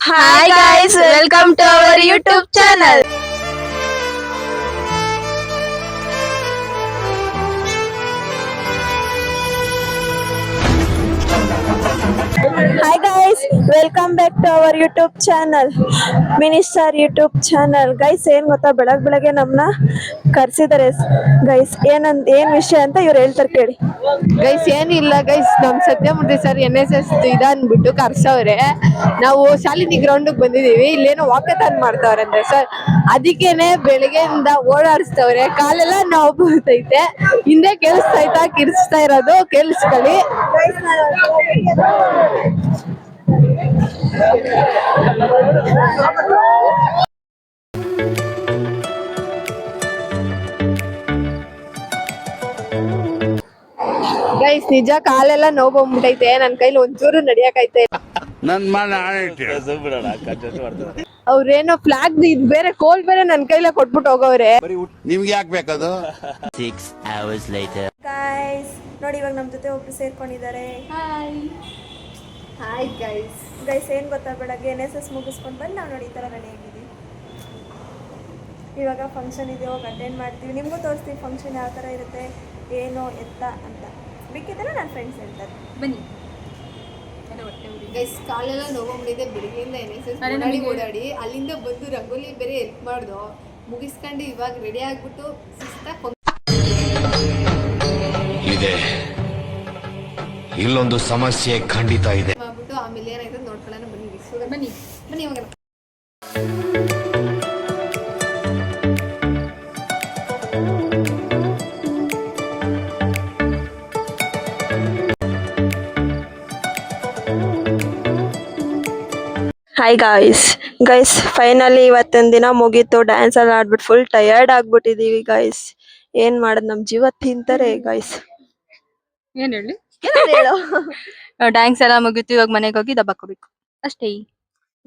Hi guys, welcome to our YouTube channel. Hi guys, welcome back to our YouTube channel. Minister YouTube channel. Guys, ಏನ್ ಗೊತ್ತಾ ಬೆಳಗ್ಗೆ ನಮ್ಮನ್ನ ಕರ್ಸಿದ್ದಾರೆ guys. ಏನ್ ವಿಷಯ ಅಂತ ಇವ್ರು ಹೇಳ್ತಾರೆ ಕೇಳಿ. ಗೈಸ್ ಏನಿಲ್ಲ ಗೈಸ್, ನಮ್ ಸತ್ಯಮೂರ್ತಿ ಸರ್ NSS ಇದ ಅಂದ್ಬಿಟ್ಟು ಕರ್ಸವ್ರೆ. ನಾವು ಶಾಲಿನಿ ಗ್ರೌಂಡ್ ಬಂದಿದೀವಿ. ಇಲ್ಲೇನೋ ವಾಕಥಾನ್ ಮಾಡ್ತಾವ್ರಂತೆ ಸರ್, ಅದಕ್ಕೇನೆ ಬೆಳಗ್ಗೆಯಿಂದ ಓಡಾಡಿಸ್ತವ್ರೆ. ಕಾಲೆಲ್ಲ ನೋವು ಬರ್ತೈತೆ. ಹಿಂದೆ ಕೇಳಿಸ್ತಾ ಕಿರ್ಸ್ತಾ ಇರೋದು ಕೇಳಿಸ್ಕೊಳ್ಳಿ. ಗೈಸ್ ನಿಜ ಕಾಲೆಲ್ಲ ನೋವು ಬಂದ್ಬಿಟ್ಟೈತೆ. ನನ್ ಕೈಲಿ ಒಂಚೂರು ನಡಿಯಕೈತೆ. ಅವ್ರೇನೋ ಫ್ಲಾಗ್ ಇದ್ ಬೇರೆ ಕೋಲ್ ಬೇರೆ ನನ್ ಕೈಲ ಕೊಟ್ಬಿಟ್ಟು ಹೋಗವ್ರೆ. ನಿಮ್ಗೆ ಯಾಕೆ ಬೇಕದು? 6 hours later. ಗೈಸ್ ನೋಡಿ, ಇವಾಗ ನಮ್ಮ ಜೊತೆ ಒಬ್ರು ಸೇರ್ಕೊಂಡಿದ್ದಾರೆ. Hi guys. ಗೈಸ್ ಏನ್ ಗೊತ್ತಾ, ಬೆಳಗ್ಗೆ NSS ಮುಗಿಸ್ಕೊಂಡು ಬಂದು ನಾವು ನೋಡಿ ಈ ಥರ ರೆಡಿ ಆಗಿದ್ದೀವಿ. ಇವಾಗ ಫಂಕ್ಷನ್ ಇದೆ, ಹೋಗಿ ಅಟೆಂಡ್ ಮಾಡ್ತೀವಿ. ನಿಮಗೂ ತೋರಿಸ್ತೀವಿ ಫಂಕ್ಷನ್ ಯಾವ ಥರ ಇರುತ್ತೆ, ಏನು ಎತ್ತ ಅಂತ. ಬೇಕಿದ್ರೆ ನನ್ನ ಫ್ರೆಂಡ್ಸ್ ಹೇಳ್ತಾರೆ, ಬನ್ನಿ. ಗೈಸ್ ಕಾಲೆಲ್ಲ ನೋವಾಗ್ಬಿಟ್ಟಿದೆ. ಬೆಳಿಗ್ಗೆಯಿಂದ NSS ಓಡಾಡಿ ಅಲ್ಲಿಂದ ಬಂದು ರಂಗೋಲಿ ಬೇರೆ ಹೆಲ್ಪ್ ಮಾಡ್ದು ಮುಗಿಸ್ಕೊಂಡು ಇವಾಗ ರೆಡಿ ಆಗ್ಬಿಟ್ಟು ಇದೆ. ಇಲ್ಲೊಂದು ಸಮಸ್ಯೆ ಖಂಡಿತ ಇದೆ ಮಾಡ್ಬಿಟ್ಟು ಆಮೇಲೆ ಏನಾಯ್ತದೆ ನೋಡ್ಕೊಳ್ಳೋಣ. ಬನ್ನಿ ಬನ್ನಿ ಇವಾಗ. ಹಾಯ್ ಗೈಸ್ ಫೈನಲಿ ಇವತ್ತಿನ ದಿನ ಮುಗೀತು. ಡ್ಯಾನ್ಸ್ ಎಲ್ಲ ಆಡ್ಬಿಟ್ಟು ಫುಲ್ ಟಯರ್ಡ್ ಆಗ್ಬಿಟ್ಟಿದೀವಿ ಗೈಸ್. ಏನ್ ಮಾಡೋದು, ನಮ್ ಜೀವ ತಿಂತಾರೆ ಗೈಸ್. ಏನ್ ಹೇಳಿ, ಹೇಳು. ಡ್ಯಾನ್ಸ್ ಎಲ್ಲ ಮುಗೀತು. ಇವಾಗ ಮನೆಗೆ ಹೋಗಿ ದಬ್ಬಾಕೋಬೇಕು ಅಷ್ಟೇ.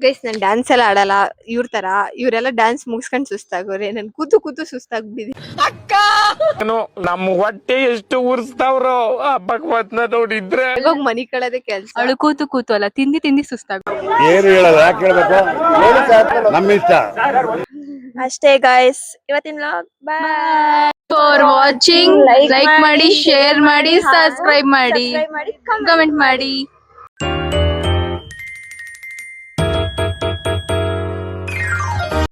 ಗೈಸ್ ನಾನು ಡ್ಯಾನ್ಸ್ ಎಲ್ಲ ಆಡಲ್ಲ ಇವ್ರ ತರ. ಇವರೆಲ್ಲ ಡ್ಯಾನ್ಸ್ ಮುಗಿಸ್ಕೊಂಡು ಸುಸ್ತಾಗೋರೆ. ನನ್ ಕೂತು ಸುಸ್ತಾಗ್ಬಿಟ್ಟಿದೆ. ನಮ್ ಹೊಟ್ಟೆ ಎಷ್ಟು ಉರ್ಸ್ತಾವ್ರೋ ಭಗವತ್ನ ನೋಡಿದ್ರೆ. ಇವಾಗ ಮನಿ ಕಳದೆ ಕೆಲ್ಸ. ಅವಳು ಕೂತು ಅಲ್ಲ, ತಿಂದಿ ಸುಸ್ತಾಗ. ಏನು ಹೇಳಲ್ಲ, ಯಾಕೆ ಹೇಳ್ಬೇಕು, ನಮ್ಮ ಇಷ್ಟ ಅಷ್ಟೇ ಗೈಸ್ ಇವತ್ತಿನ vlog. Bye for watching. Like ಮಾಡಿ, ಶೇರ್ ಮಾಡಿ, ಸಬ್ಸ್ಕ್ರೈಬ್ ಮಾಡಿ, ಕಮೆಂಟ್ ಮಾಡಿ.